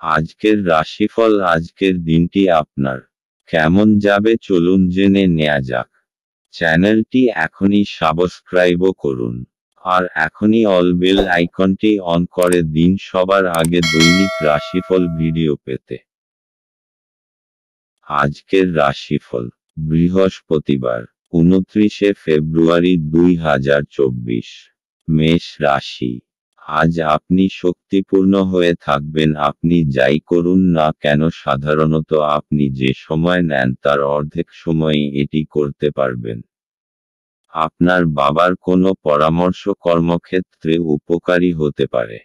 আজকের রাশিফল। আজকের দিনটি আপনার কেমন যাবে চলুন জেনে নেওয়া যাক। চ্যানেলটি এখনই সাবস্ক্রাইব করুন আর এখনই অল বেল আইকনটি অন করে দিন সবার আগে দৈনিক রাশিফল ভিডিও পেতে। আজকের রাশিফল বৃহস্পতিবার 29 ফেব্রুয়ারি 2024। মেষ রাশি। আজ আপনি শক্তিপূর্ণ হয়ে থাকবেন। আপনি যাই করুন না কেন সাধারণত আপনি যে সময় নেন তার অর্ধেক সময়ই এটি করতে পারবেন। আপনার বাবার কোনো পরামর্শ কর্মক্ষেত্রে উপকারী হতে পারে।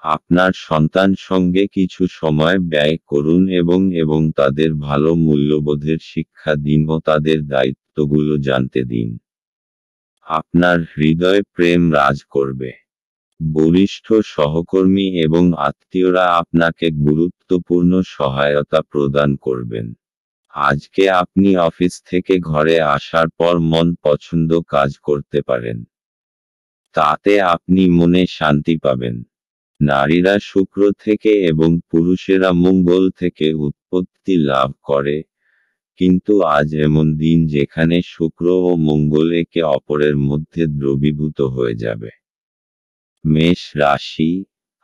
আপনার সন্তান সঙ্গে কিছু সময় ব্যয় করুন এবং তাদের ভালো মূল্যবোধের শিক্ষা দিন ও তাদের দায়িত্বগুলো জানতে দিন। আপনার হৃদয়ে প্রেম রাজ করবে। বরিষ্ঠ সহকর্মী এবং আত্মীয়রা আপনাকে গুরুত্বপূর্ণ সহায়তা প্রদান করবেন। আজকে আপনি অফিস থেকে ঘরে আসার পর মন পছন্দ কাজ করতে পারেন। তাতে আপনি মনে শান্তি পাবেন। নারীরা শুক্র থেকে এবং পুরুষেরা মঙ্গল থেকে উৎপত্তি লাভ করে, কিন্তু আজ এমন দিন যেখানে শুক্র ও মঙ্গল একে অপরের মধ্যে দ্রবীভূত হয়ে যাবে। মেষ রাশি।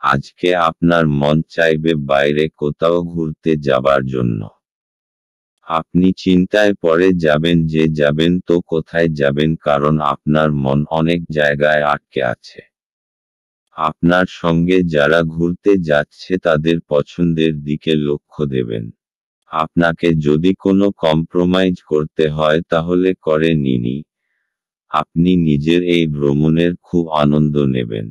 আজকে আপনার মন চাইবে বাইরে কোথাও ঘুরতে যাবার জন্য। আপনি চিন্তায় পড়ে যাবেন যে যাবেন তো কোথায় যাবেন, কারণ আপনার মন অনেক জায়গায় আটকে আছে। আপনার সঙ্গে যারা ঘুরতে যাচ্ছে তাদের পছন্দের দিকে লক্ষ্য দেবেন। আপনাকে যদি কোনো কম্প্রোমাইজ করতে হয় তাহলে করে নিনই। আপনি নিজের এই ভ্রমণের খুব আনন্দ নেবেন।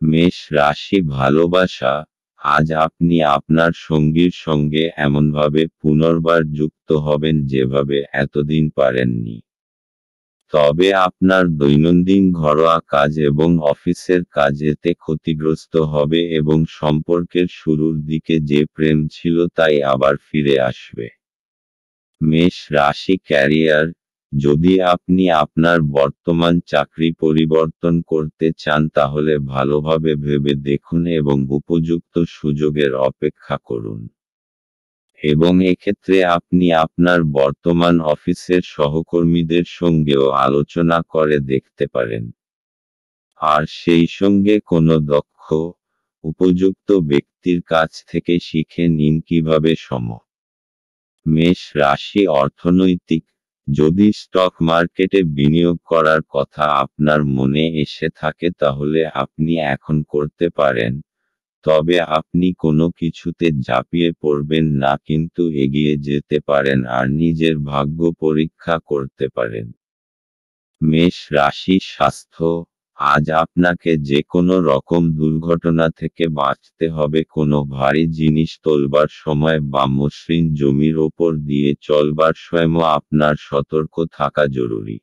মেষ রাশি। ভালোবাসা। আজ আপনি আপনার সঙ্গীর সঙ্গে এমনভাবে পুনর্বার যুক্ত হবেন যেভাবে এতদিন পারেননি। তবে আপনার দৈনন্দিন ঘরোয়া কাজ এবং অফিসের কাজ এতে ক্ষতিগ্রস্ত হবে এবং সম্পর্কের শুরুর দিকে যে প্রেম ছিল তাই আবার ফিরে আসবে। মেষ রাশি। ক্যারিয়ার। যদি আপনি আপনার বর্তমান চাকরি পরিবর্তন করতে চান তাহলে ভালোভাবে ভেবে দেখুন এবং উপযুক্ত সুযোগের অপেক্ষা করুন। এবং এক্ষেত্রে আপনি আপনার বর্তমান অফিসের সহকর্মীদের সঙ্গেও আলোচনা করে দেখতে পারেন। আর সেই সঙ্গে কোনো দক্ষ, উপযুক্ত ব্যক্তির কাছ থেকে শিখে নিন কিভাবে মেষ রাশি। অর্থনৈতিক। যদি স্টক মার্কেটে বিনিয়োগ করার কথা আপনার মনে এসে থাকে তাহলে আপনি এখন করতে পারেন, তবে আপনি কোনো কিছুতে ঝাঁপিয়ে পড়বেন না, কিন্তু এগিয়ে যেতে পারেন আর নিজের ভাগ্য পরীক্ষা করতে পারেন। মেষ রাশি। স্বাস্থ্য। আজ আপনাকে যে কোনো রকম দুর্ঘটনা থেকে বাঁচতে হবে। কোনো ভারী জিনিস তোলবার সময় বা মসৃণ জমির ওপর দিয়ে চলবার সময়ও আপনার সতর্ক থাকা জরুরি।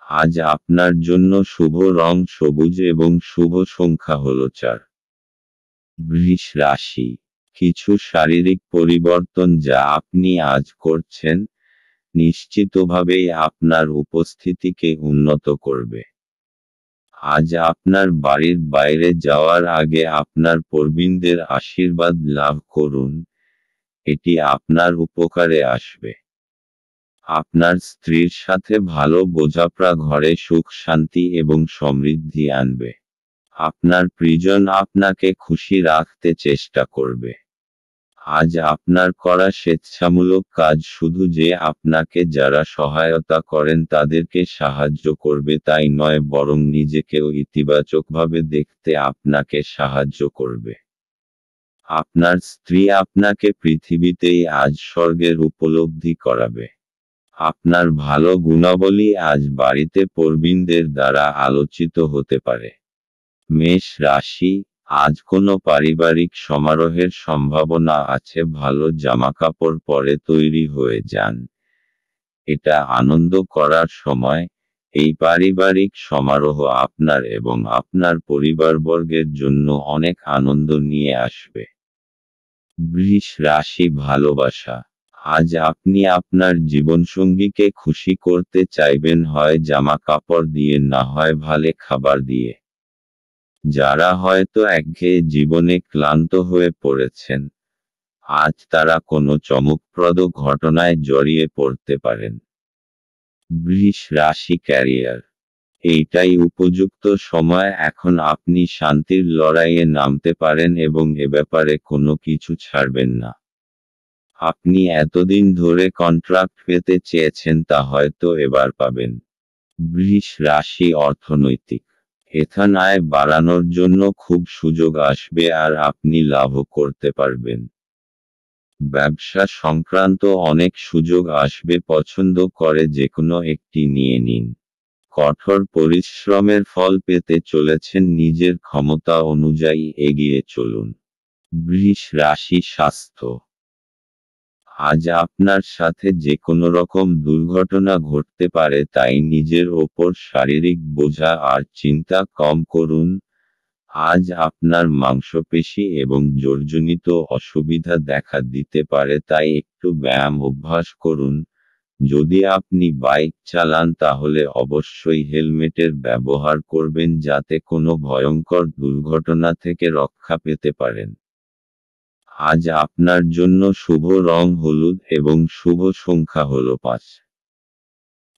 আজ আপনার জন্য শুভ রং সবুজ এবং শুভ সংখ্যা হল 4। বৃষ রাশি। কিছু শারীরিক পরিবর্তন যা আপনি আজ করছেন, নিশ্চিতভাবেই আপনার উপস্থিতিকে উন্নত করবে। আজ আপনার বাড়ির বাইরে যাওয়ার আগে আপনার প্রবীণদের আশীর্বাদ লাভ করুন, এটি আপনার উপকারে আসবে। আপনার স্ত্রীর সাথে ভালো বোঝাপড়া ঘরে সুখ শান্তি এবং সমৃদ্ধি আনবে। আপনার প্রিয়জন আপনাকে খুশি রাখতে চেষ্টা করবে। আজ আপনার করা স্বেচ্ছামূলক কাজ শুধু যে আপনাকে যারা সহায়তা করেন তাদেরকে সাহায্য করবে তাই নয়, বরং নিজেকেও ইতিবাচকভাবে দেখতে আপনাকে সাহায্য করবে। আপনার স্ত্রী আপনাকে পৃথিবীতেই আজ স্বর্গের উপলব্ধি করাবে। আপনার ভালো গুণাবলী আজ বাড়িতে প্রবীণদের দ্বারা আলোচিত হতে পারে। মেষ রাশি। আজ কোনো পারিবারিক সমারোহের সম্ভাবনা আছে। ভালো জামাকাপড় পরে তৈরি হয়ে যান। এটা আনন্দ করার সময়। এই পারিবারিক সমারোহ আপনার এবং আপনার পরিবারবর্গের জন্য অনেক আনন্দ নিয়ে আসবে। বৃষ রাশি। ভালোবাসা। আজ আপনি আপনার জীবনসঙ্গীকে খুশি করতে চাইবেন, হয় জামা কাপড় দিয়ে না হয় ভালো খাবার দিয়ে। যারা হয়তো একঘেয়ে জীবনে ক্লান্ত হয়ে পড়েছেন, আজ তারা কোনো চমকপ্রদ ঘটনায় জড়িয়ে পড়তে পারেন। বৃষ রাশি ক্যারিয়ার। এইটাই উপযুক্ত সময়, এখন আপনি শান্তির লড়াইয়ে নামতে পারেন এবং এ ব্যাপারে কোনো কিছু ছাড়বেন না। আপনি এতদিন ধরে কন্ট্রাক্ট পেতে চেয়েছেন, তা হয়তো এবার পাবেন। বৃষ রাশি অর্থনৈতিক। এখান আয় বাড়ানোর জন্য খুব সুযোগ আসবে আর আপনি লাভও করতে পারবেন। ব্যবসা সংক্রান্ত অনেক সুযোগ আসবে, পছন্দ করে যেকোনো একটি নিয়ে নিন। কঠোর পরিশ্রমের ফল পেতে চলেছেন, নিজের ক্ষমতা অনুযায়ী এগিয়ে চলুন। বৃষ রাশি স্বাস্থ্য। আজ আপনার সাথে যে কোনো রকম দুর্ঘটনা ঘটতে পারে, তাই নিজের ওপর শারীরিক বোঝা আর চিন্তা কম করুন। আজ আপনার মাংসপেশি এবং জোড়জনিত অসুবিধা দেখা দিতে পারে, তাই একটু ব্যায়াম অভ্যাস করুন। যদি আপনি বাইক চালান তাহলে অবশ্যই হেলমেটের ব্যবহার করবেন, যাতে কোনো ভয়ঙ্কর দুর্ঘটনা থেকে রক্ষা পেতে পারেন। আজ আপনার জন্য শুভ রং হলুদ এবং শুভ সংখ্যা হল 5।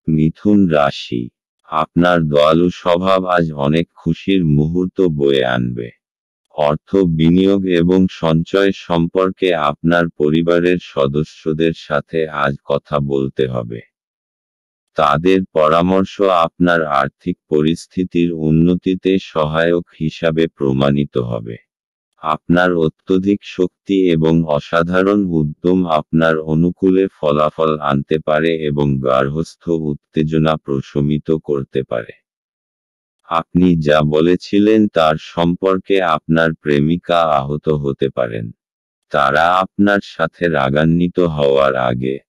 মিথুন রাশি। আপনার দয়ালু স্বভাব আজ অনেক খুশির মুহূর্ত বয়ে আনবে। অর্থ বিনিয়োগ এবং সঞ্চয় সম্পর্কে আপনার পরিবারের সদস্যদের সাথে আজ কথা বলতে হবে। তাদের পরামর্শ আপনার আর্থিক পরিস্থিতির উন্নতিতে সহায়ক হিসাবে প্রমাণিত হবে। আপনার অত্যধিক শক্তি এবং অসাধারণ উদ্যম আপনার অনুকূলে ফলাফল আনতে পারে এবং গার্হস্থ্য উত্তেজনা প্রশমিত করতে পারে। আপনি যা বলেছিলেন তার সম্পর্কে আপনার প্রেমিকা আহত হতে পারেন। তারা আপনার সাথে রাগান্বিত হওয়ার আগে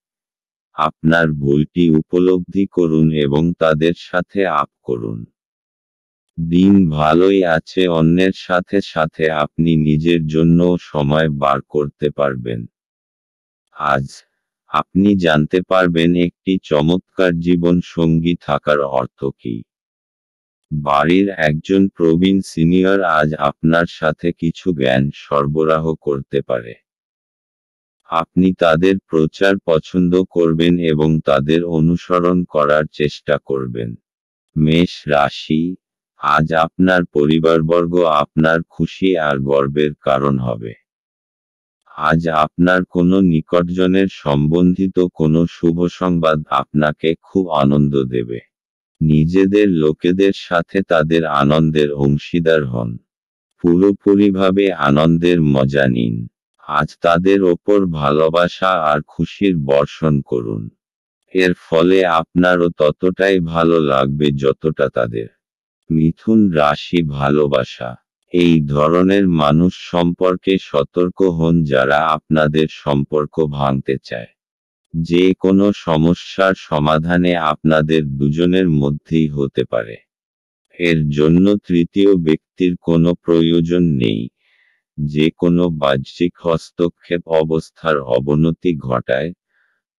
আপনার ভুলটি উপলব্ধি করুন এবং তাদের সাথে আপ করুন। দিন ভালোই আছে, অন্যের সাথে সাথে আপনি নিজের জন্যও সময় বার করতে পারবেন। আজ আপনি জানতে পারবেন একটি চমৎকার জীবন সঙ্গী থাকার অর্থ কী। বাড়ির একজন প্রবীণ সিনিয়র আজ আপনার সাথে কিছু জ্ঞান সরবরাহ করতে পারে। আপনি তাদের প্রচার পছন্দ করবেন এবং তাদের অনুসরণ করার চেষ্টা করবেন। মেষ রাশি। আজ আপনার পরিবারবর্গ আপনার খুশি আর গর্বের কারণ হবে। আজ আপনার কোনো নিকটজনের সম্বন্ধিত কোনো শুভ সংবাদ আপনাকে খুব আনন্দ দেবে। নিজেদের লোকেদের সাথে তাদের আনন্দের অংশীদার হন। পুরোপুরিভাবে আনন্দের মজা নিন। আজ তাদের ওপর ভালোবাসা আর খুশির বর্ষণ করুন। এর ফলে আপনারও ততটাই ভালো লাগবে যতটা তাদের। মিথুন রাশি ভালোবাসা। এই ধরনের মানুষ সম্পর্কে সতর্ক হন যারা আপনাদের সম্পর্ক ভাঙতে চায়। যে কোনো সমস্যার সমাধানে আপনাদের দুজনের মধ্যেই হতে পারে। এর জন্য তৃতীয় ব্যক্তির কোনো প্রয়োজন নেই। যে কোনো বাহ্যিক হস্তক্ষেপ অবস্থার অবনতি ঘটায়,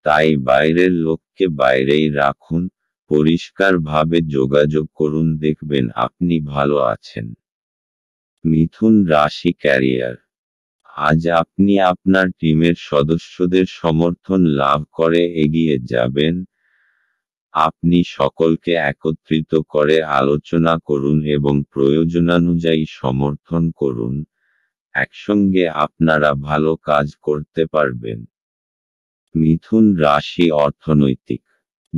তাই বাইরের লোককে বাইরেই রাখুন। পরিষ্কারভাবে যোগাযোগ করুন, দেখবেন আপনি ভালো আছেন। মিথুন রাশি ক্যারিয়ার। আজ আপনি আপনার টিমের সদস্যদের সমর্থন লাভ করে এগিয়ে যাবেন। আপনি সকলকে একত্রিত করে আলোচনা করুন এবং প্রয়োজনানুযায়ী সমর্থন করুন। একসঙ্গে আপনারা ভালো কাজ করতে পারবেন। মিথুন রাশি অর্থনৈতিক।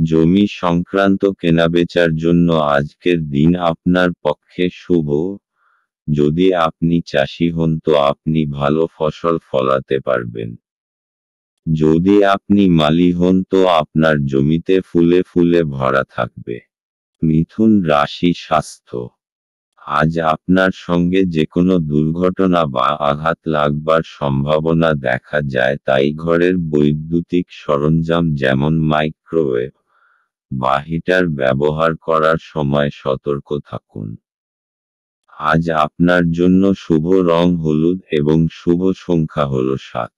জমি সংক্রান্ত কেনাবেচার জন্য আজকের দিন আপনার পক্ষে শুভ। যদি আপনি চাষি হন তো আপনি ভালো ফসল ফলাতে পারবেন। যদি আপনি মালি হন তো আপনার জমিতে ফুলে ফুলে ভরা থাকবে। মিথুন রাশি স্বাস্থ্য। আজ আপনার সঙ্গে যে কোনো দুর্ঘটনা বা আঘাত লাগবার সম্ভাবনা দেখা যায়, তাই ঘরের বৈদ্যুতিক সরঞ্জাম যেমন মাইক্রোওয়েভ বা হিটার ব্যবহার করার সময় সতর্ক থাকুন। আজ আপনার জন্য শুভ রং হলুদ এবং শুভ সংখ্যা হল 7।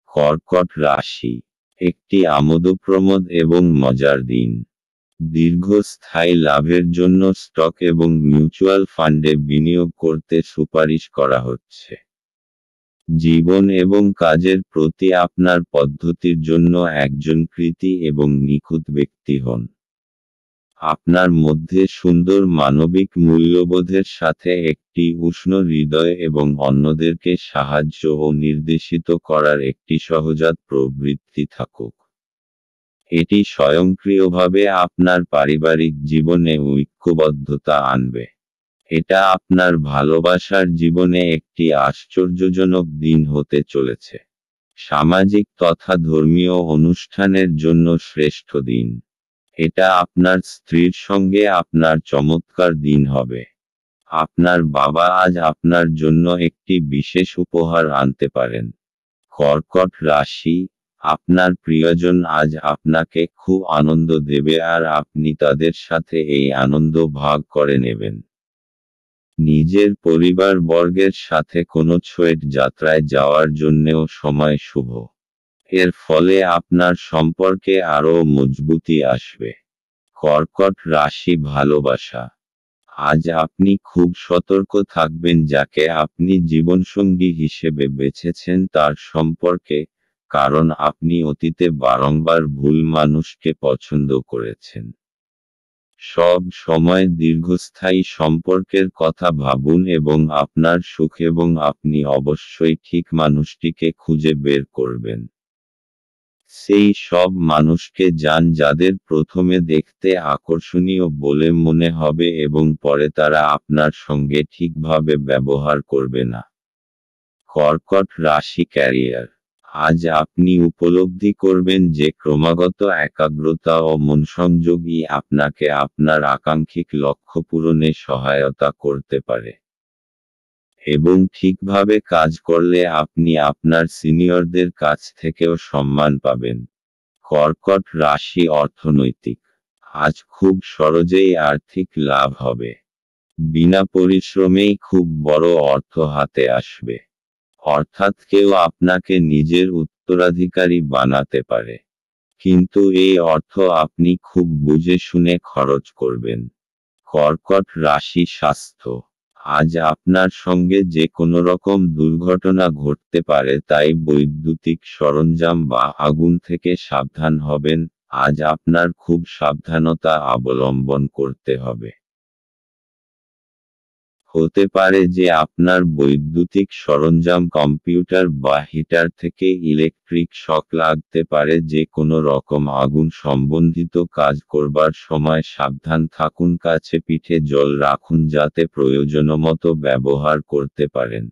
কর্কট রাশি। একটি আমোদপ্রমোদ এবং মজার দিন। দীর্ঘস্থায়ী লাভের জন্য স্টক এবং মিউচুয়াল ফান্ডে বিনিয়োগ করতে সুপারিশ করা হচ্ছে। জীবন এবং কাজের প্রতি আপনার পদ্ধতির জন্য একজন কৃতী এবং নিখুঁত ব্যক্তি হন। আপনার মধ্যে সুন্দর মানবিক মূল্যবোধের সাথে একটি উষ্ণ হৃদয় এবং অন্যদেরকে সাহায্য ও নির্দেশিত করার একটি সহজাত প্রবৃত্তি থাকুক। এটি স্বয়ংক্রিয়ভাবে আপনার পারিবারিক জীবনে ঐক্যবদ্ধতা আনবে। এটা আপনার ভালোবাসার জীবনে একটি আশ্চর্যজনক দিন হতে চলেছে। সামাজিক তথা ধর্মীয় অনুষ্ঠানের জন্য শ্রেষ্ঠ দিন। এটা আপনার স্ত্রীর সঙ্গে আপনার চমৎকার দিন হবে। আপনার বাবা আজ আপনার জন্য একটি বিশেষ উপহার আনতে পারেন। কর্কট রাশি, আপনার প্রিয়জন আজ আপনাকে খুব আনন্দ দেবে আর আপনি তাদের সাথে এই আনন্দ ভাগ করে নেবেন। নিজের পরিবারবর্গের সাথে কোনো ছোট যাত্রায় যাওয়ার জন্যেও সময় শুভ। এর ফলে আপনার সম্পর্কে আরও মজবুতি আসবে। কর্কট রাশি ভালোবাসা, আজ আপনি খুব সতর্ক থাকবেন যাকে আপনি জীবনসঙ্গী হিসেবে বেছেছেন তার সম্পর্কে, কারণ আপনি অতীতে বারংবার ভুল মানুষকে পছন্দ করেছেন। সব সময় দীর্ঘস্থায়ী সম্পর্কের কথা ভাবুন এবং আপনার সুখ এবং আপনি অবশ্যই ঠিক মানুষটিকে খুঁজে বের করবেন। সেই সব মানুষকে যান যাদের প্রথমে দেখতে আকর্ষণীয় বলে মনে হবে এবং পরে তারা আপনার সঙ্গে ঠিকভাবে ব্যবহার করবে না। কর্কট রাশি ক্যারিয়ার, আজ আপনি উপলব্ধি করবেন যে ক্রমাগত একাগ্রতা ও মনসংযোগই আপনাকে আপনার আকাঙ্ক্ষিত লক্ষ্য পূরণে সহায়তা করতে পারে। এবং ঠিকভাবে কাজ করলে আপনি আপনার সিনিয়রদের কাছ থেকেও সম্মান পাবেন। কর্কট রাশি অর্থনৈতিক, আজ খুব সহজেই আর্থিক লাভ হবে। বিনা পরিশ্রমেই খুব বড় অর্থ হাতে আসবে। অর্থাৎ কেউ আপনাকে নিজের উত্তরাধিকারী বানাতে পারে। কিন্তু এই অর্থ আপনি খুব বুঝে শুনে খরচ করবেন। কর্কট রাশি স্বাস্থ্য, আজ আপনার সঙ্গে যে কোনো রকম দুর্ঘটনা ঘটতে পারে, তাই বৈদ্যুতিক সরঞ্জাম বা আগুন থেকে সাবধান হবেন। আজ আপনার খুব সাবধানতা অবলম্বন করতে হবে। হতে পারে যে আপনার বৈদ্যুতিক সরঞ্জাম কম্পিউটার বা হিটার থেকে ইলেকট্রিক শক লাগতে পারে। যে কোনো রকম আগুন সম্বন্ধিত কাজ করবার সময় সাবধান থাকুন। কাছে পিঠে জল রাখুন যাতে প্রয়োজনমতো ব্যবহার করতে পারেন।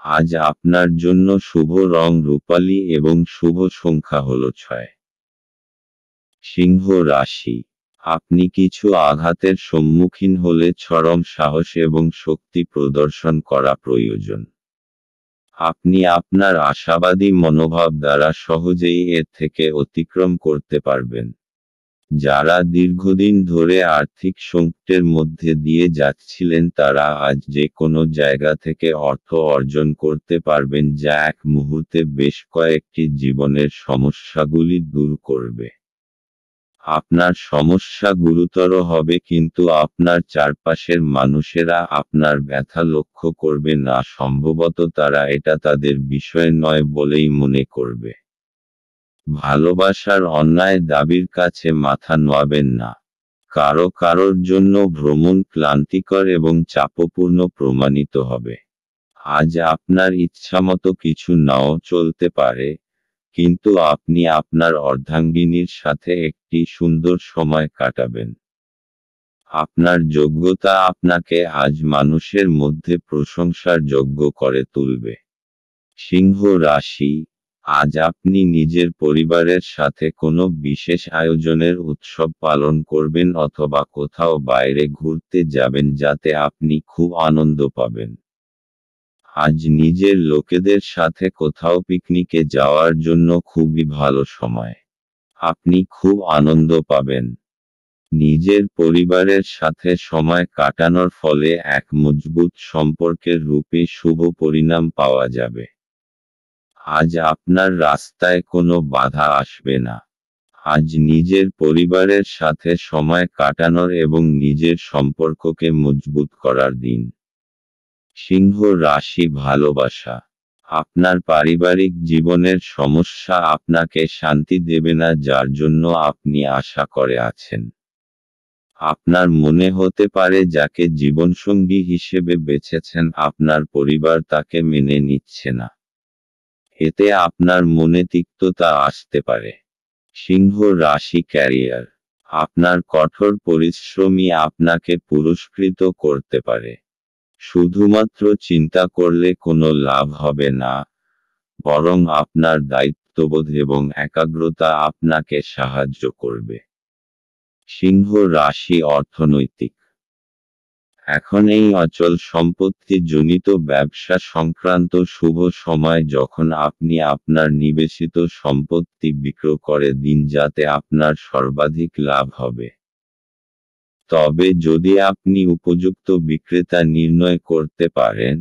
আজ আপনার জন্য শুভ রং রূপালী এবং শুভ সংখ্যা হল 6। সিংহ রাশি, আপনি কিছু আঘাতের সম্মুখীন হলে চরম সাহস এবং শক্তি প্রদর্শন করা প্রয়োজন। আপনি আপনার আশাবাদী মনোভাব দ্বারা সহজেই এর থেকে অতিক্রম করতে পারবেন। যারা দীর্ঘদিন ধরে আর্থিক সংকটের মধ্যে দিয়ে যাচ্ছিলেন তারা আজ যে কোনো জায়গা থেকে অর্থ অর্জন করতে পারবেন, যা এক মুহূর্তে বেশ কয়েকটি জীবনের সমস্যাগুলি দূর করবে। আপনার সমস্যা গুরুতর হবে কিন্তু আপনার চারপাশের মানুষেরা আপনার ব্যথা লক্ষ্য করবে না। সম্ভবত তারা এটা তাদের বিষয় নয় বলেই মনে করবে। ভালোবাসার অন্যায় দাবির কাছে মাথা নোয়াবেন না। কারোর জন্য ভ্রমণ ক্লান্তিকর এবং চাপপূর্ণ প্রমাণিত হবে। আজ আপনার ইচ্ছামতো কিছু নাও চলতে পারে, কিন্তু আপনি আপনার অর্ধাঙ্গিনীর সাথে একটি সুন্দর সময় কাটাবেন। আপনার যোগ্যতা আপনাকে আজ মানুষের মধ্যে প্রশংসার যোগ্য করে তুলবে। সিংহ রাশি, আজ আপনি নিজের পরিবারের সাথে কোনো বিশেষ আয়োজনের উৎসব পালন করবেন অথবা কোথাও বাইরে ঘুরতে যাবেন যাতে আপনি খুব আনন্দ পাবেন। আজ নিজের লোকেদের সাথে কোথাও পিকনিকে যাওয়ার জন্য খুবই ভালো সময়। আপনি খুব আনন্দ পাবেন। নিজের পরিবারের সাথে সময় কাটানোর ফলে এক মজবুত সম্পর্কের রূপে শুভ পরিণাম পাওয়া যাবে। আজ আপনার রাস্তায় কোনো বাধা আসবে না। আজ নিজের পরিবারের সাথে সময় কাটানোর এবং নিজের সম্পর্ককে মজবুত করার দিন। সিংহ রাশি ভালোবাসা। আপনার পারিবারিক জীবনের সমস্যা আপনাকে শান্তি দেবে না, যার জন্য আপনি আশা করে আছেন। আপনার মনে হতে পারে যাকে জীবনসঙ্গী হিসেবে বেছেছেন আপনার পরিবার তাকে মেনে নিচ্ছে না। এতে আপনার মনে তিক্ততা আসতে পারে। সিংহ রাশি ক্যারিয়ার। আপনার কঠোর পরিশ্রমই আপনাকে পুরস্কৃত করতে পারে। শুধুমাত্র চিন্তা করলে কোনো লাভ হবে না, বরং আপনার দায়িত্ববোধ এবং একাগ্রতা আপনাকে সাহায্য করবে। সিংহ রাশি অর্থনৈতিক। এখন এই অচল সম্পত্তি জনিত ব্যবসা সংক্রান্ত শুভ সময়, যখন আপনি আপনার নিবেশিত সম্পত্তি বিক্রয় করে দিন যাতে আপনার সর্বাধিক লাভ হবে। তবে যদি আপনি উপযুক্ত বিক্রেতা নির্ণয় করতে পারেন,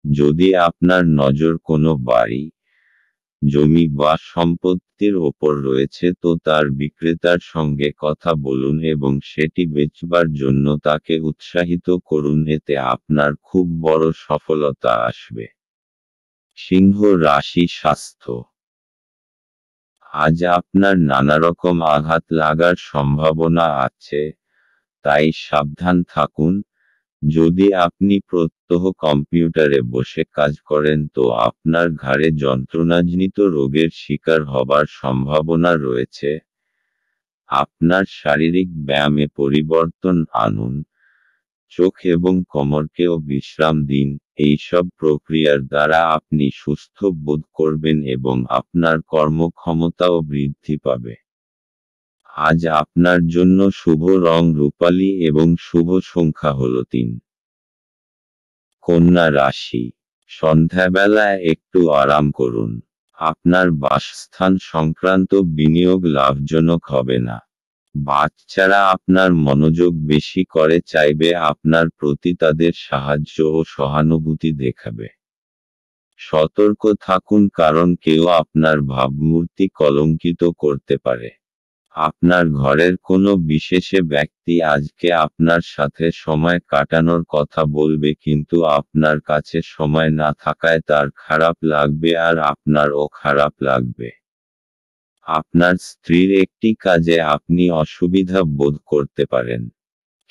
যদি আপনার নজর কোনো বাড়ি, জমি বা সম্পত্তির ওপর রয়েছে, তো তার বিক্রেতার সঙ্গে কথা বলুন এবং সেটি বেচবার জন্য তাকে উৎসাহিত করুন, এতে আপনার খুব বড় সফলতা আসবে। সিংহ রাশি স্বাস্থ্য। আজ আপনার নানারকম আঘাত লাগার সম্ভাবনা আছে, তাই সাবধান থাকুন। যদি আপনি প্রত্যহ কম্পিউটারে বসে কাজ করেন তো আপনার ঘাড়ে যন্ত্রণাজনিত রোগের শিকার হবার সম্ভাবনা রয়েছে। আপনার শারীরিক ব্যায়ামে পরিবর্তন আনুন, চোখ এবং কোমরকেও বিশ্রাম দিন। এইসব প্রক্রিয়ার দ্বারা আপনি সুস্থ বোধ করবেন এবং আপনার কর্মক্ষমতাও বৃদ্ধি পাবে। আজ আপনার জন্য শুভ রং রূপালী এবং শুভ সংখ্যা হল 3। কন্যা রাশি। সন্ধ্যাবেলায় একটু আরাম করুন। আপনার বাসস্থান সংক্রান্ত বিনিয়োগ লাভজনক হবে না। বাচ্চারা আপনার মনোযোগ বেশি করে চাইবে আপনার প্রতি, তাদের সাহায্য ও সহানুভূতি দেখাবে। সতর্ক থাকুন, কারণ কেউ আপনার ভাবমূর্তি কলঙ্কিত করতে পারে। আপনার ঘরের কোনো বিশেষে ব্যক্তি আজকে আপনার সাথে সময় কাটানোর কথা বলবে, কিন্তু আপনার কাছে সময় না থাকায় তার খারাপ লাগবে আর আপনারও খারাপ লাগবে। আপনার স্ত্রীর একটি কাজে আপনি অসুবিধা বোধ করতে পারেন,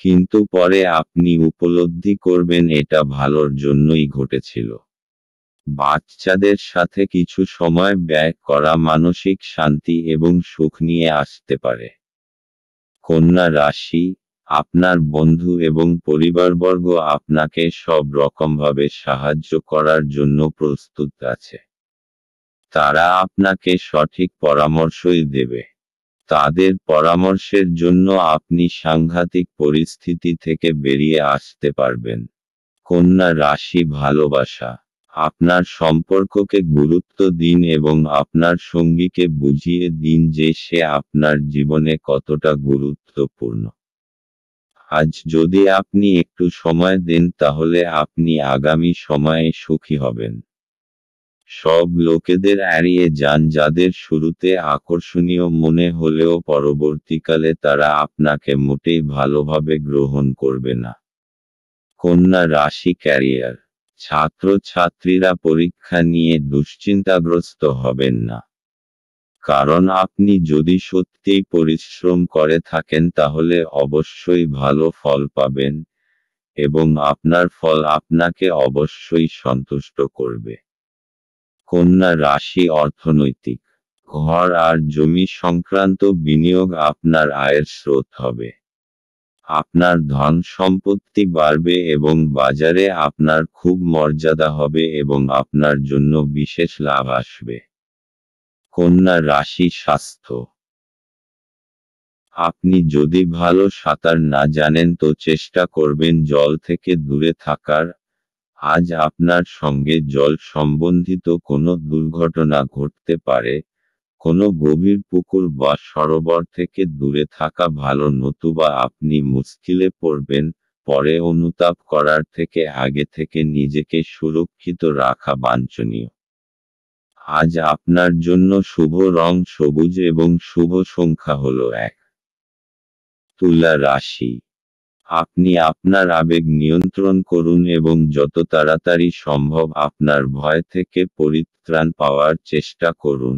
কিন্তু পরে আপনি উপলব্ধি করবেন এটা ভালোর জন্যই ঘটেছিল। বাচ্চাদের সাথে কিছু সময় ব্যয় করা মানসিক শান্তি এবং সুখ নিয়ে আসতে পারে। কন্যা রাশি। আপনার বন্ধু এবং পরিবারবর্গ আপনাকে সব রকমভাবে সাহায্য করার জন্য প্রস্তুত আছে। তারা আপনাকে সঠিক পরামর্শই দেবে। তাদের পরামর্শের জন্য আপনি সাংঘাতিক পরিস্থিতি থেকে বেরিয়ে আসতে পারবেন। কন্যা রাশি ভালোবাসা। আপনার সম্পর্ককে গুরুত্ব দিন এবং আপনার সঙ্গীকে বুঝিয়ে দিন যে সে আপনার জীবনে কতটা গুরুত্বপূর্ণ। আজ যদি আপনি একটু সময় দেন তাহলে আপনি আগামী সময়ে সুখী হবেন। সব লোকেদের এড়িয়ে যান যাদের শুরুতে আকর্ষণীয় মনে হলেও পরবর্তীকালে তারা আপনাকে মোটেই ভালোভাবে গ্রহণ করবে না। কন্যা রাশি ক্যারিয়ার। ছাত্রছাত্রীরা পরীক্ষা নিয়ে দুশ্চিন্তাগ্রস্ত হবেন না, কারণ আপনি যদি সত্যিই পরিশ্রম করে থাকেন তাহলে অবশ্যই ভালো ফল পাবেন, এবং আপনার ফল আপনাকে অবশ্যই সন্তুষ্ট করবে। কন্যা রাশি অর্থনৈতিক। ঘর আর জমি সংক্রান্ত বিনিয়োগ আপনার আয়ের স্রোত হবে। আপনার ধন সম্পত্তি বাড়বে এবং বাজারে আপনার খুব মর্যাদা হবে এবং আপনার জন্য বিশেষ লাভ আসবে। কন্যা রাশি স্বাস্থ্য। আপনি যদি ভালো সাঁতার না জানেন তো চেষ্টা করবেন জল থেকে দূরে থাকার। আজ আপনার সঙ্গে জল সম্বন্ধিত কোনো দুর্ঘটনা ঘটতে পারে। কোনো গভীর পুকুর বা সরোবর থেকে দূরে থাকা ভালো, নতুবা আপনি মুশকিলে পড়বেন। পরে অনুতাপ করার থেকে আগে থেকে নিজেকে সুরক্ষিত রাখা বাঞ্ছনীয়। আজ আপনার জন্য শুভ রং সবুজ এবং শুভ সংখ্যা হল 1। তুলা রাশি, আপনি আপনার আবেগ নিয়ন্ত্রণ করুন এবং যত তাড়াতাড়ি সম্ভব আপনার ভয় থেকে পরিত্রাণ পাওয়ার চেষ্টা করুন,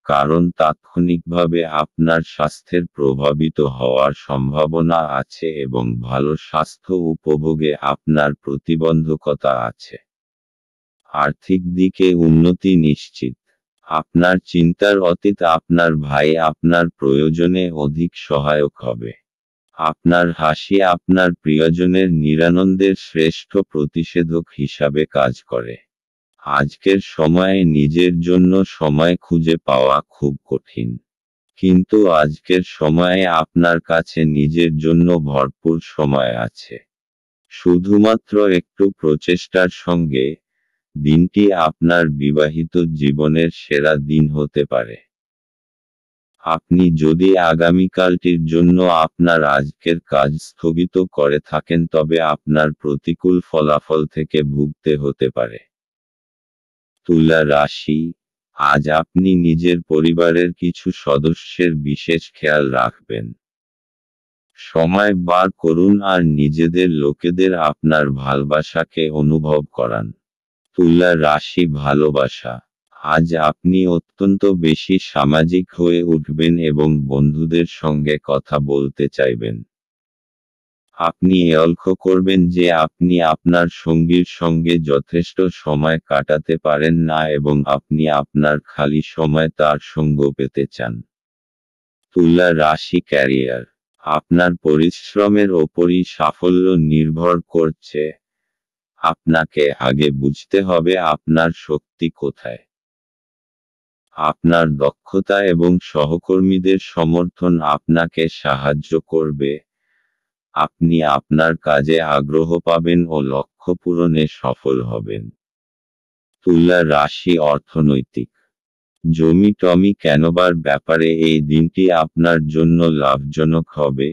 কারণ তাৎক্ষণিকভাবে আপনার স্বাস্থ্যের প্রভাবিত হওয়ার সম্ভাবনা আছে এবং ভালো স্বাস্থ্য উপভোগে আপনার প্রতিবন্ধকতা আছে। আর্থিক দিকে উন্নতি নিশ্চিত। আপনার চিন্তার অতীত আপনার ভাই আপনার প্রয়োজনে অধিক সহায়ক হবে। আপনার হাসি আপনার প্রিয়জনের নিরানন্দের শ্রেষ্ঠ প্রতিষেধক হিসাবে কাজ করে। আজকের সময়ে নিজের জন্য সময় খুঁজে পাওয়া খুব কঠিন, কিন্তু আজকের সময়ে আপনার কাছে নিজের জন্য ভরপুর সময় আছে। শুধুমাত্র একটু প্রচেষ্টার সঙ্গে, দিনটি আপনার বিবাহিত জীবনের সেরা দিন হতে পারে। আপনি যদি আগামীকালটির জন্য আপনার আজকের কাজ স্থগিত করে থাকেন তবে আপনার প্রতিকূল ফলাফল থেকে ভুগতে হতে পারে। তুলা রাশি, আজ আপনি নিজের পরিবারের কিছু সদস্যের বিশেষ খেয়াল রাখবেন। সময় বার করুন আর নিজেদের লোকেদের আপনার ভালোবাসাকে অনুভব করান। তুলা রাশি ভালোবাসা, আজ আপনি অত্যন্ত বেশি সামাজিক হয়ে উঠবেন এবং বন্ধুদের সঙ্গে কথা বলতে চাইবেন। আপনি লক্ষ্য করবেন যে আপনি আপনার সঙ্গীর সঙ্গে যথেষ্ট সময় কাটাতে পারেন না এবং আপনি আপনার খালি সময় তার সঙ্গ পেতে চান। তুলা রাশি ক্যারিয়ার, আপনার পরিশ্রমের ওপরই সাফল্য নির্ভর করছে। আপনাকে আগে বুঝতে হবে আপনার শক্তি কোথায়। আপনার দক্ষতা এবং সহকর্মীদের সমর্থন আপনাকে সাহায্য করবে। আপনি আপনার কাজে আগ্রহ পাবেন ও লক্ষ্য পূরণে সফল হবেন। তুলা রাশি অর্থনৈতিক, জমি টমি কেনবার ব্যাপারে এই দিনটি আপনার জন্য লাভজনক হবে,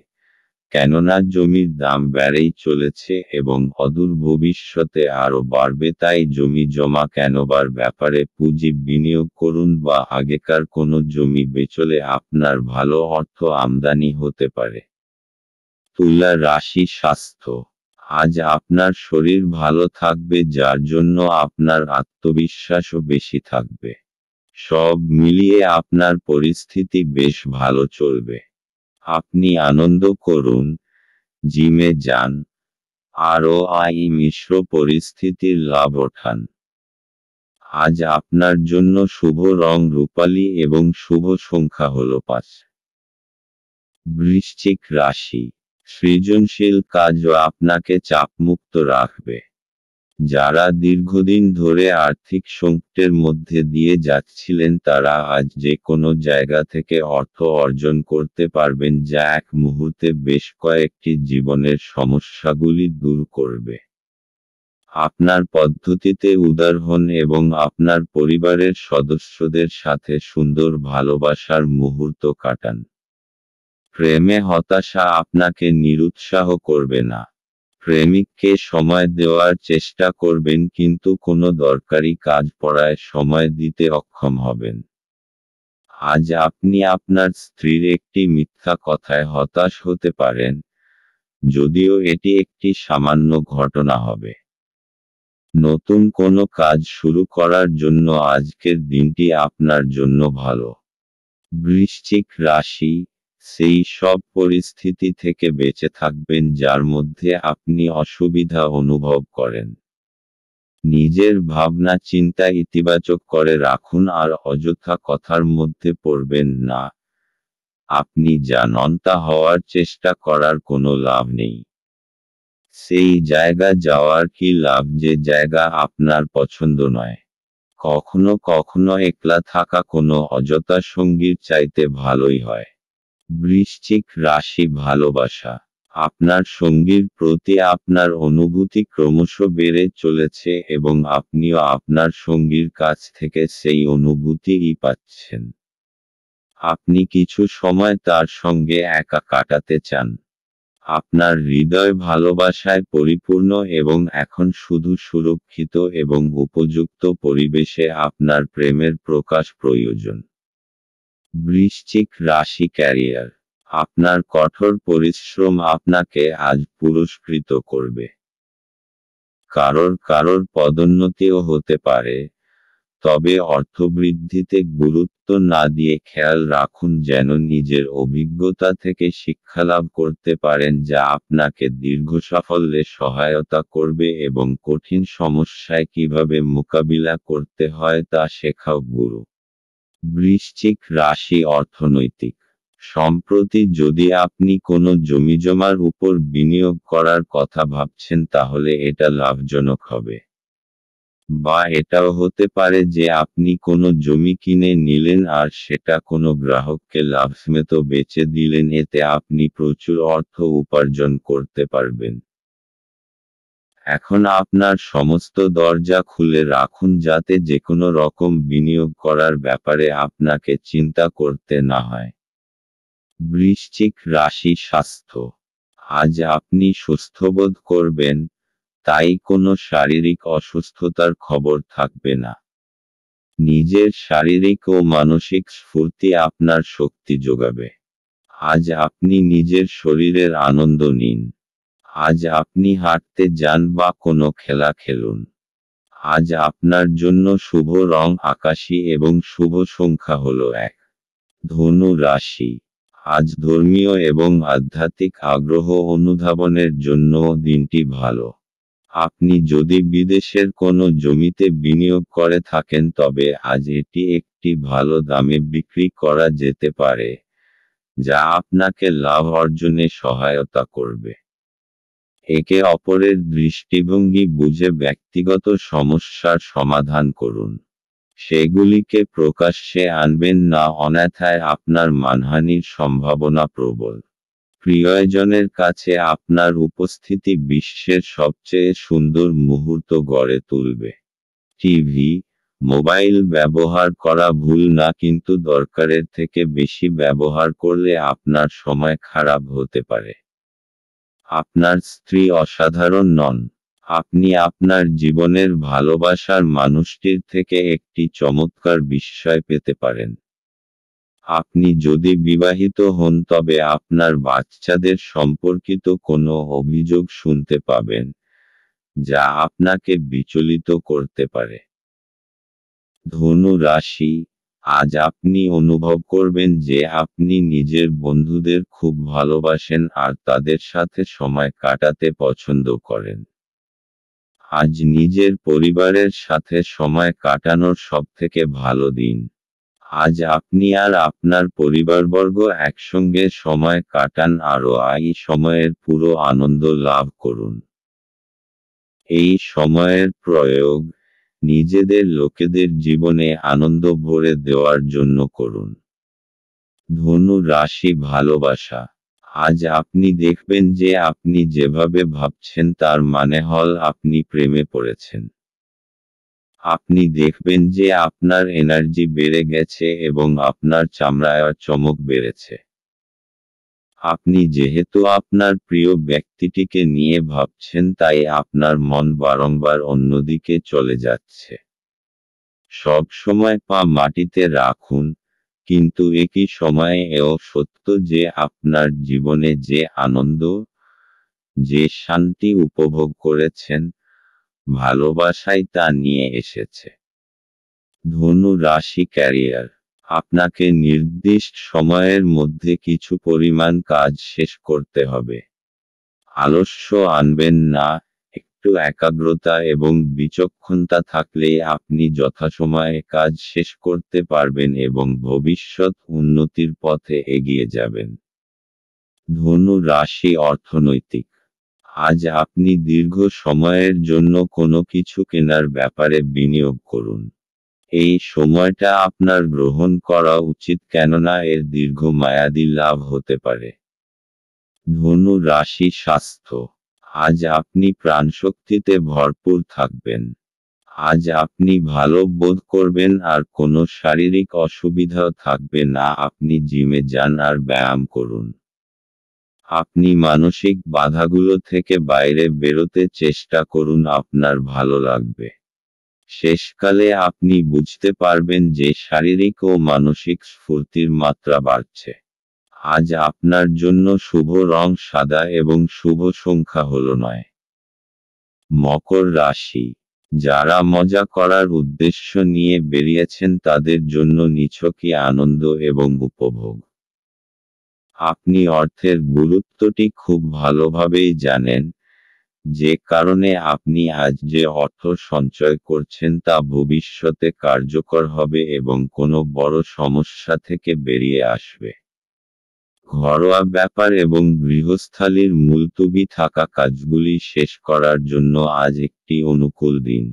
কেননা জমির দাম বেড়েই চলেছে এবং অদূর ভবিষ্যতে আরও বাড়বে। তাই জমি জমা কেনবার ব্যাপারে পুঁজি বিনিয়োগ করুন বা আগেকার কোনো জমি বেচলে আপনার ভালো অর্থ আমদানি হতে পারে। তুলা রাশি স্বাস্থ্য, আজ আপনার শরীর ভালো থাকবে যার জন্য আপনার আত্মবিশ্বাসও বেশি থাকবে। সব মিলিয়ে আপনার পরিস্থিতি বেশ ভালো চলবে। আপনি আনন্দ করুন, জিমে যান, আরও মিশ্র পরিস্থিতির লাভ ওঠান। আজ আপনার জন্য শুভ রং রূপালী এবং শুভ সংখ্যা হল 5। বৃশ্চিক রাশি, সৃজনশীল কাজও আপনাকে চাপমুক্ত রাখবে। যারা দীর্ঘদিন ধরে আর্থিক সংকটের মধ্যে দিয়ে যাচ্ছিলেন তারা আজ যে কোনো জায়গা থেকে অর্থ অর্জন করতে পারবেন যা এক মুহূর্তে বেশ কয়েকটি জীবনের সমস্যাগুলি দূর করবে। আপনার পদ্ধতিতে উদার হন এবং আপনার পরিবারের সদস্যদের সাথে সুন্দর ভালোবাসার মুহূর্ত কাটান। প্রেমে হতাশা আপনাকে নিরুৎসাহ করবে না। প্রেমিককে সময় দেওয়ার চেষ্টা করবেন কিন্তু কোনো দরকারি কাজ পড়ায় সময় দিতে অক্ষম হবেন। আজ আপনি আপনার স্ত্রীর একটি মিথ্যা কথায় হতাশ হতে পারেন, যদিও এটি একটি সামান্য ঘটনা হবে। নতুন কোনো কাজ শুরু করার জন্য আজকের দিনটি আপনার জন্য ভালো। বৃশ্চিক রাশি, সেই সব পরিস্থিতি থেকে বেঁচে থাকবেন যার মধ্যে আপনি অসুবিধা অনুভব করেন। নিজের ভাবনা চিন্তা ইতিবাচক করে রাখুন আর অযথা কথার মধ্যে পড়বেন না। আপনি যা নন তা হওয়ার চেষ্টা করার কোনো লাভ নেই। সেই জায়গা যাওয়ার কি লাভ যে জায়গা আপনার পছন্দ নয়। কখনো কখনো একলা থাকা কোনো অযথা সঙ্গীর চাইতে ভালোই হয়। বৃশ্চিক রাশি ভালোবাসা, আপনার সঙ্গীর প্রতি আপনার অনুভূতি ক্রমশ বেড়ে চলেছে এবং আপনিও আপনার সঙ্গীর কাছ থেকে সেই অনুভূতিই পাচ্ছেন। আপনি কিছু সময় তার সঙ্গে একা কাটাতে চান। আপনার হৃদয় ভালোবাসায় পরিপূর্ণ এবং এখন শুধু সুরক্ষিত এবং উপযুক্ত পরিবেশে আপনার প্রেমের প্রকাশ প্রয়োজন। বৃশ্চিক রাশি ক্যারিয়ার। আপনার কঠোর পরিশ্রম আপনাকে আজ পুরস্কৃত করবে। কারোর পদোন্নতিও হতে পারে, তবে অর্থবৃদ্ধিতে গুরুত্ব না দিয়ে খেয়াল রাখুন যেন নিজের অভিজ্ঞতা থেকে শিক্ষালাভ করতে পারেন যা আপনাকে দীর্ঘ সাফল্যে সহায়তা করবে এবং কঠিন সমস্যায় কিভাবে মোকাবিলা করতে হয় তা শেখাও গুরু। বৃশ্চিক রাশি অর্থনৈতিক। সম্প্রতি যদি আপনি কোনো জমিজমার উপর বিনিয়োগ করার কথা ভাবছেন তাহলে এটা লাভজনক হবে। বা এটাও হতে পারে যে আপনি কোনো জমি কিনে নিলেন আর সেটা কোনো গ্রাহককে লাভসমেত বেচে দিলেন, এতে আপনি প্রচুর অর্থ উপার্জন করতে পারবেন। এখন আপনার সমস্ত দরজা খুলে রাখুন যাতে যেকোনো রকম বিনিয়োগ করার ব্যাপারে আপনাকে চিন্তা করতে না হয়। বৃশ্চিক রাশি স্বাস্থ্য। আজ আপনি সুস্থবোধ করবেন, তাই কোনো শারীরিক অসুস্থতার খবর থাকবে না। নিজের শারীরিক ও মানসিক স্ফূর্তি আপনার শক্তি যোগাবে। আজ আপনি নিজের শরীরের আনন্দ নিন। আজ আপনি হাঁটতে যান বা কোনো খেলা খেলুন। আজ আপনার জন্য শুভ রং আকাশী এবং শুভ সংখ্যা হলো 1। ধনু রাশি। আজ ধর্মীয় এবং আধ্যাত্মিক আগ্রহ অনুধাবনের জন্য দিনটি ভালো। আপনি যদি বিদেশের কোনো জমিতে বিনিয়োগ করে থাকেন তবে আজ এটি একটি ভালো দামে বিক্রি করা যেতে পারে, যা আপনাকে লাভ অর্জনে সহায়তা করবে। একে অপরের দৃষ্টিভঙ্গি বুঝে ব্যক্তিগত সমস্যার সমাধান করুন। সেগুলিকে প্রকাশ্যে আনবেন না, অন্যথায় আপনার মানহানির সম্ভাবনা প্রবল। প্রিয়জনের কাছে আপনার উপস্থিতি বিশ্বের সবচেয়ে সুন্দর মুহূর্ত গড়ে তুলবে। টিভি, মোবাইল ব্যবহার করা ভুল না, কিন্তু দরকারের থেকে বেশি ব্যবহার করলে আপনার সময় খারাপ হতে পারে। আপনার স্ত্রী অসাধারণ নন। আপনি আপনার জীবনের ভালোবাসার মানুষটির থেকে একটি চমৎকার বিস্ময় পেতে পারেন। আপনি যদি বিবাহিত হন তবে আপনার বাচ্চাদের সম্পর্কিত কোনো অভিযোগ শুনতে পাবেন, যা আপনাকে বিচলিত করতে পারে। ধনু রাশি। আজ আপনি অনুভব করবেন যে আপনি নিজের বন্ধুদের খুব ভালোবাসেন আর তাদের সাথে সময় কাটাতে পছন্দ করেন। আজ নিজের পরিবারের সাথে সময় কাটানোর সবথেকে ভালো দিন। আজ আপনি আর আপনার পরিবারবর্গ একসঙ্গে সময় কাটান আর এই সময়ের পুরো আনন্দ লাভ করুন। এই সময়ের প্রয়োগ নিজেদের লোকেদের জীবনে আনন্দ ভরে দেওয়ার জন্য করুন। ধনু রাশি ভালোবাসা। আজ আপনি দেখবেন যে আপনি যেভাবে ভাবছেন তার মানে হল আপনি প্রেমে পড়েছেন। আপনি দেখবেন যে আপনার এনার্জি বেড়ে গেছে এবং আপনার চামড়ায় চমক বেড়েছে। আপনি যেহেতু আপনার প্রিয় ব্যক্তিটিকে নিয়ে ভাবছেন তাই আপনার মন বারংবার অন্যদিকে চলে যাচ্ছে। সব সময় পা মাটিতে রাখুন, কিন্তু একই সময়ে এও সত্য যে আপনার জীবনে যে আনন্দ, যে শান্তি উপভোগ করেছেন, ভালোবাসাই তা নিয়ে এসেছে। ধনু রাশি ক্যারিয়ার। আপনাকে নির্দিষ্ট সময়ের মধ্যে কিছু পরিমাণ কাজ শেষ করতে হবে। আলস্য আনবেন না, একটু একাগ্রতা এবং বিচক্ষণতা থাকলেই আপনি যথাসময়ে কাজ শেষ করতে পারবেন এবং ভবিষ্যৎ উন্নতির পথে এগিয়ে যাবেন। ধনু রাশি অর্থনৈতিক। আজ আপনি দীর্ঘ সময়ের জন্য কোনো কিছু কেনার ব্যাপারে বিনিয়োগ করুন। এই সময়টা আপনার গ্রহণ করা উচিত কেননা এর দীর্ঘমেয়াদী লাভ হতে পারে। ধনু রাশি স্বাস্থ্য। আজ আপনি প্রাণশক্তিতে ভরপুর থাকবেন। আজ আপনি ভালো বোধ করবেন আর কোনো শারীরিক অসুবিধাও থাকবে না। আপনি জিমে যান আর ব্যায়াম করুন। আপনি মানসিক বাধাগুলো থেকে বাইরে বেরোতে চেষ্টা করুন, আপনার ভালো লাগবে। শেষকালে আপনি বুঝতে পারবেন যে শারীরিক ও মানসিক স্ফূর্তির মাত্রা বাড়ছে। আজ আপনার জন্য শুভ রং সাদা এবং শুভ সংখ্যা হল 9। মকর রাশি, যারা মজা করার উদ্দেশ্য নিয়ে বেরিয়েছেন তাদের জন্য নিছকই আনন্দ এবং উপভোগ। আপনি অর্থের গুরুত্বটি খুব ভালোভাবেই জানেন, যে কারণে আপনি আজ যে অর্থ সঞ্চয় করছেন তা ভবিষ্যতে কার্যকর হবে এবং কোনো বড় সমস্যা থেকে বেরিয়ে আসবে। ঘরোয়া ব্যাপার এবং গৃহস্থালির মুলতুবি থাকা কাজগুলি শেষ করার জন্য আজ একটি অনুকূল দিন।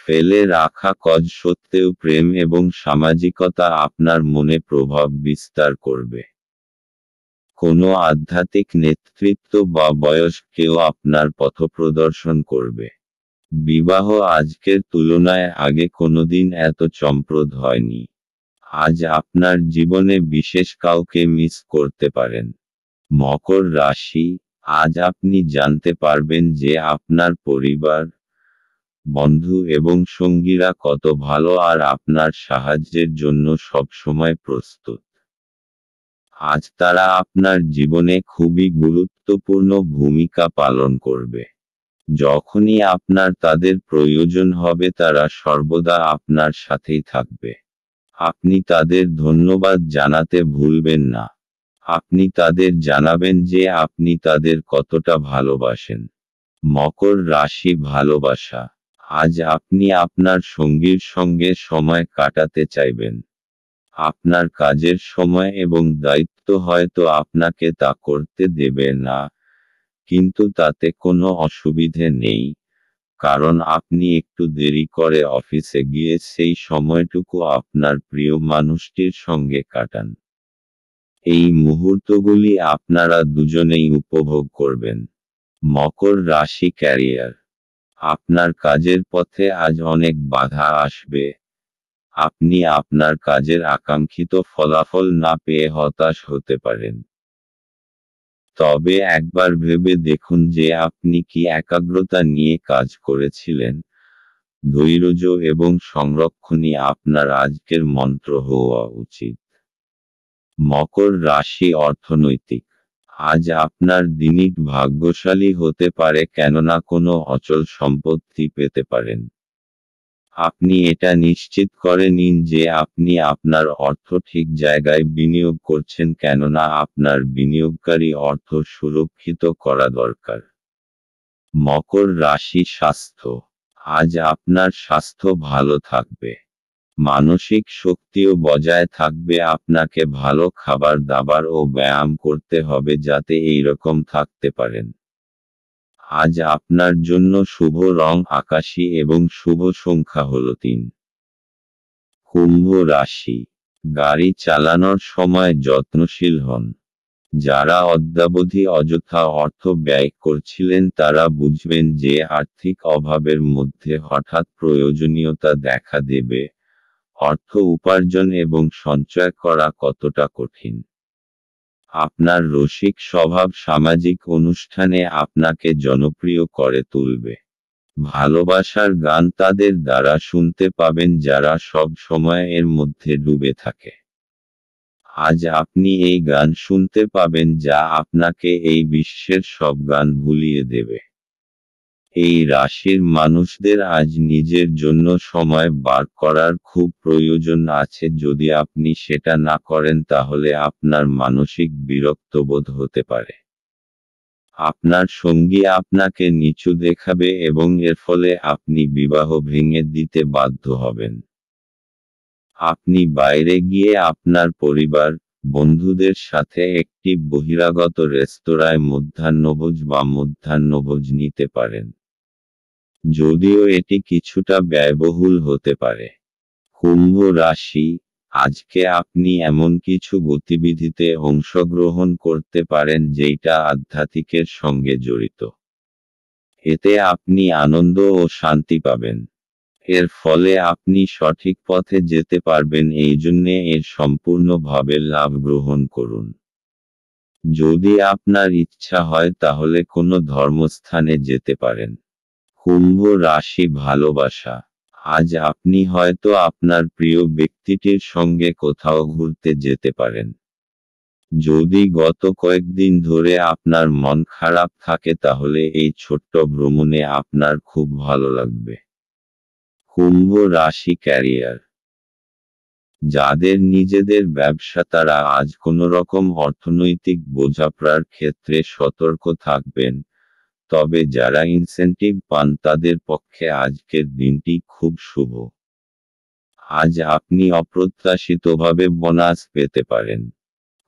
ফেলে রাখা কাজ সত্ত্বেও প্রেম এবং সামাজিকতা আপনার মনে প্রভাব বিস্তার করবে। কোনো আধ্যাত্মিক নেতৃত্ব বা বয়স কেউ আপনার পথপ্রদর্শন করবে। বিবাহ আজকের তুলনায় আগে কোনোদিন এত চমকপ্রদ হয়নি। আজ আপনার জীবনে বিশেষ কাউকে মিস করতে পারেন। মকর রাশি, আজ আপনি জানতে পারবেন যে আপনার পরিবার, বন্ধু এবং সঙ্গীরা কত ভালো আর আপনার সাহায্যের জন্য সবসময় প্রস্তুত। আজ তারা আপনার জীবনে খুবই গুরুত্বপূর্ণ ভূমিকা পালন করবে। যখনই আপনার তাদের প্রয়োজন হবে তারা সর্বদা আপনার সাথেই থাকবে। আপনি তাদের ধন্যবাদ জানাতে ভুলবেন না। আপনি তাদের জানাবেন যে আপনি তাদের কতটা ভালোবাসেন। মকর রাশি, ভালোবাসা, আজ আপনি আপনার সঙ্গীর সঙ্গে সময় কাটাতে চাইবেন। আপনার কাজের সময় এবং দায়িত্ব হয়তো আপনাকে তা করতে দেবে না, কিন্তু তাতে কোনো অসুবিধে নেই, কারণ আপনি একটু দেরি করে অফিসে গিয়ে সেই সময়টুকু আপনার প্রিয় মানুষটির সঙ্গে কাটান। এই মুহূর্তগুলি আপনারা দুজনেই উপভোগ করবেন। মকর রাশি, ক্যারিয়ার, আপনার কাজের পথে আজ অনেক বাধা আসবে। আপনি আপনার কাজের আকাঙ্ক্ষিত ফলাফল না পেয়ে হতাশ হতে পারেন। তবে একবার ভেবে দেখুন যে আপনি কি একাগ্রতা নিয়ে কাজ করেছিলেন। ধৈর্য এবং সংরক্ষণই আপনার আজকের মন্ত্র হওয়া উচিত। মকর রাশি, অর্থনৈতিক, আজ আপনার দিনটি ভাগ্যশালী হতে পারে, কেননা কোনো অচল সম্পত্তি পেতে পারেন। আপনি এটা নিশ্চিত করে নিন যে আপনি আপনার অর্থ ঠিক জায়গায় বিনিয়োগ করছেন, কেননা আপনার বিনিয়োগকারী অর্থ সুরক্ষিত করা দরকার। মকর রাশি, স্বাস্থ্য, আজ আপনার স্বাস্থ্য ভালো থাকবে। মানসিক শক্তিও বজায় থাকবে। আপনাকে ভালো খাবার দাবার ও ব্যায়াম করতে হবে যাতে এইরকম থাকতে পারেন। আজ আপনার জন্য শুভ রং আকাশী এবং শুভ সংখ্যা হল 3। কুম্ভ রাশি, গাড়ি চালানোর সময় যত্নশীল হন। যারা অদ্যাবধি অযথা অর্থ ব্যয় করছিলেন তারা বুঝবেন যে আর্থিক অভাবের মধ্যে হঠাৎ প্রয়োজনীয়তা দেখা দেবে। অর্থ উপার্জন এবং সঞ্চয় করা কতটা কঠিন। আপনার রসিক স্বভাব সামাজিক অনুষ্ঠানে আপনাকে জনপ্রিয় করে তুলবে। ভালোবাসার গান তাদের দ্বারা শুনতে পাবেন যারা সব সময় এর মধ্যে ডুবে থাকে। আজ আপনি এই গান শুনতে পাবেন যা আপনাকে এই বিশ্বের সব গান ভুলিয়ে দেবে। এই রাশির মানুষদের আজ নিজের জন্য সময় বার করার খুব প্রয়োজন আছে। যদি আপনি সেটা না করেন তাহলে আপনার মানসিক বিরক্তবোধ হতে পারে। আপনার সঙ্গী আপনাকে নিচু দেখাবে এবং এর ফলে আপনি বিবাহ ভেঙে দিতে বাধ্য হবেন। আপনি বাইরে গিয়ে আপনার পরিবার, বন্ধুদের সাথে একটি বহিরাগত রেস্তোরাঁয় মধ্যাহ্নভোজ বা মধ্যাহ্নভোজ নিতে পারেন। যদিও এটি কিছুটা ব্যয়বহুল হতে পারে। কুম্ভ রাশি, আজকে আপনি এমন কিছু গতিবিধিতে অংশগ্রহণ করতে পারেন যেটা আধ্যাত্মিকের সঙ্গে জড়িত। এতে আপনি আনন্দ ও শান্তি পাবেন। এর ফলে আপনি সঠিক পথে যেতে পারবেন, এই জন্যে এর সম্পূর্ণভাবে লাভ গ্রহণ করুন। যদি আপনার ইচ্ছা হয় তাহলে কোনো ধর্মস্থানে যেতে পারেন। কুম্ভ রাশি ভালোবাসা। আজ আপনি হয়তো আপনার প্রিয় ব্যক্তিটির সঙ্গে কোথাও ঘুরতে যেতে পারেন। যদি গত কয়েকদিন ধরে আপনার মন খারাপ থাকে তাহলে এই ছোট্ট ভ্রমণে আপনার খুব ভালো লাগবে। কুম্ভ রাশি ক্যারিয়ার। যাদের নিজেদের ব্যবসা তারা আজ কোনোরকম অর্থনৈতিক বোঝাপড়ার ক্ষেত্রে সতর্ক থাকবেন, তবে যারা ইনসেন্টিভ পান তাদের পক্ষে আজকের দিনটি খুব শুভ। আজ আপনি অপ্রত্যাশিতভাবে বোনাস পেতে পারেন।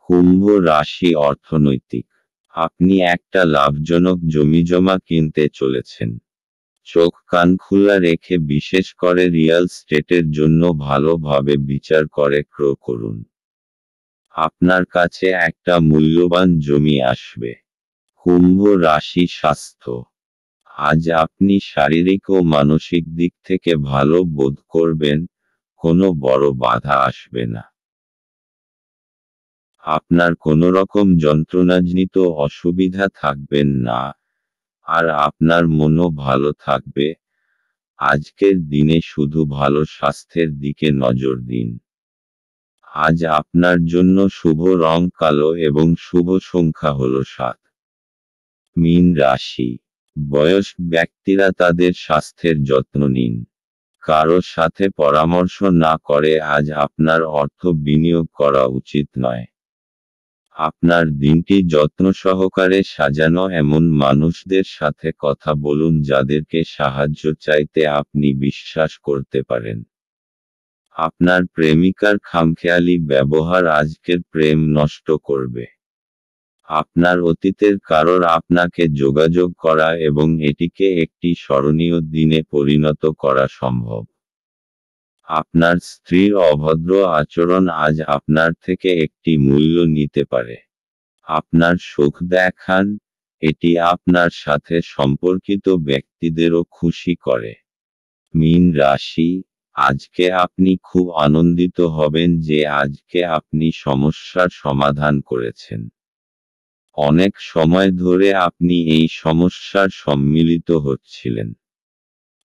কুম্ভ রাশি অর্থনৈতিক। আপনি একটা লাভজনক জমিজমা কিনতে চলেছেন। চোখ কান খোলা রেখে বিশেষ করে রিয়েল স্টেটের জন্য ভালোভাবে বিচার করে ক্রয় করুন। আপনার কাছে একটা মূল্যবান জমি আসবে। কুম্ভ রাশি স্বাস্থ্য। আজ আপনি শারীরিক ও মানসিক দিক থেকে ভালো বোধ করবেন, কোনো বড় বাধা আসবে না। আপনার কোনোরকম যন্ত্রণাজনিত অসুবিধা থাকবেন না, আর আপনার মনও ভালো থাকবে। আজকের দিনে শুধু ভালো স্বাস্থ্যের দিকে নজর দিন। আজ আপনার জন্য শুভ রং কালো এবং শুভ সংখ্যা হল 7। মীন রাশি। বয়স্ক ব্যক্তিরা তাদের স্বাস্থ্যের যত্ন নিন। কারো সাথে পরামর্শ না করে আজ আপনার অর্থ বিনিয়োগ করা উচিত নয়। আপনার দিনটি যত্ন সহকারে সাজানো এমন মানুষদের সাথে কথা বলুন যাদেরকে সাহায্য চাইতে আপনি বিশ্বাস করতে পারেন। আপনার প্রেমিকার খামখেয়ালি ব্যবহার আজকের প্রেম নষ্ট করবে। আপনার অতীতের কারোর আপনাকে যোগাযোগ করা এবং এটিকে একটি স্মরণীয় দিনে পরিণত করা সম্ভব। আপনার স্ত্রীর অভদ্র আচরণ আজ আপনার থেকে একটি মূল্য নিতে পারে। আপনার সুখ দেখান, এটি আপনার সাথে সম্পর্কিত ব্যক্তিদেরও খুশি করে। মীন রাশি। আজকে আপনি খুব আনন্দিত হবেন যে আজকে আপনি সমস্যার সমাধান করেছেন। অনেক সময় ধরে আপনি এই সমস্যার সম্মিলিত হচ্ছিলেন।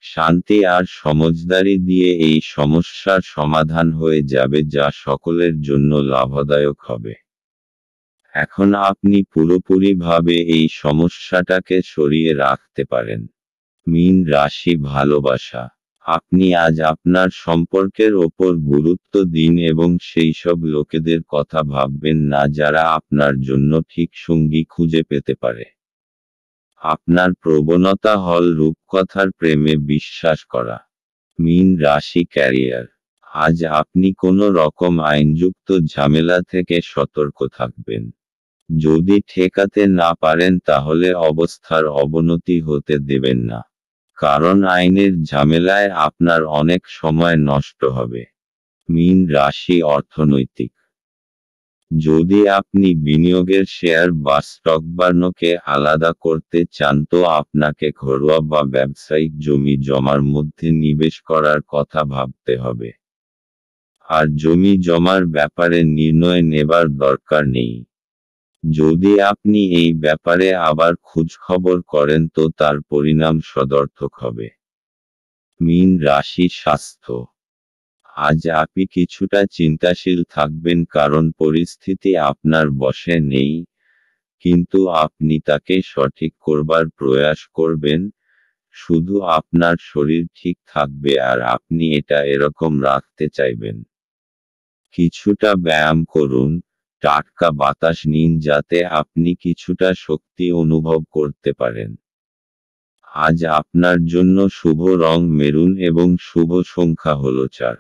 শান্তি আর সমঝদারি দিয়ে এই সমস্যার সমাধান হয়ে যাবে যা সকলের জন্য লাভদায়ক হবে। এখন আপনি পুরোপুরিভাবে এই সমস্যাটাকে সরিয়ে রাখতে পারেন। মীন রাশি ভালোবাসা। আপনি আজ আপনার সম্পর্কের ওপর গুরুত্ব দিন এবং সেই সব লোকেদের কথা ভাববেন না যারা আপনার জন্য ঠিক সঙ্গী খুঁজে পেতে পারে। আপনার প্রবণতা হল রূপকথার প্রেমে বিশ্বাস করা। মীন রাশি ক্যারিয়ার। আজ আপনি কোনো রকম আইনযুক্ত ঝামেলা থেকে সতর্ক থাকবেন। যদি ঠেকাতে না পারেন তাহলে অবস্থার অবনতি হতে দেবেন না, কারণ আইনের ঝামেলায় আপনার অনেক সময় নষ্ট হবে। মীন রাশি অর্থনৈতিক। যদি আপনি বিনিয়োগের শেয়ার বা স্টকবার্নকে আলাদা করতে চান তো আপনাকে ঘরোয়া বা ব্যবসায়িক জমি জমার মধ্যে নিবেশ করার কথা ভাবতে হবে। আর জমি জমার ব্যাপারে নির্ণয় নেবার দরকার নেই। যদি আপনি এই ব্যাপারে আবার খোঁজখবর করেন তো তার পরিণাম সদর্থক হবে। মীন রাশি স্বাস্থ্য। আজ আপনি কিছুটা চিন্তাশীল থাকবেন কারণ পরিস্থিতি আপনার বশে নেই, কিন্তু আপনি তাকে সঠিক করবার প্রয়াস করবেন। শুধু আপনার শরীর ঠিক থাকবে আর আপনি এটা এরকম রাখতে চাইবেন। কিছুটা ব্যায়াম করুন, টাটকা বাতাস নিন যাতে আপনি কিছুটা শক্তি অনুভব করতে পারেন। আজ আপনার জন্য শুভ রং মেরুন এবং শুভ সংখ্যা হল 4।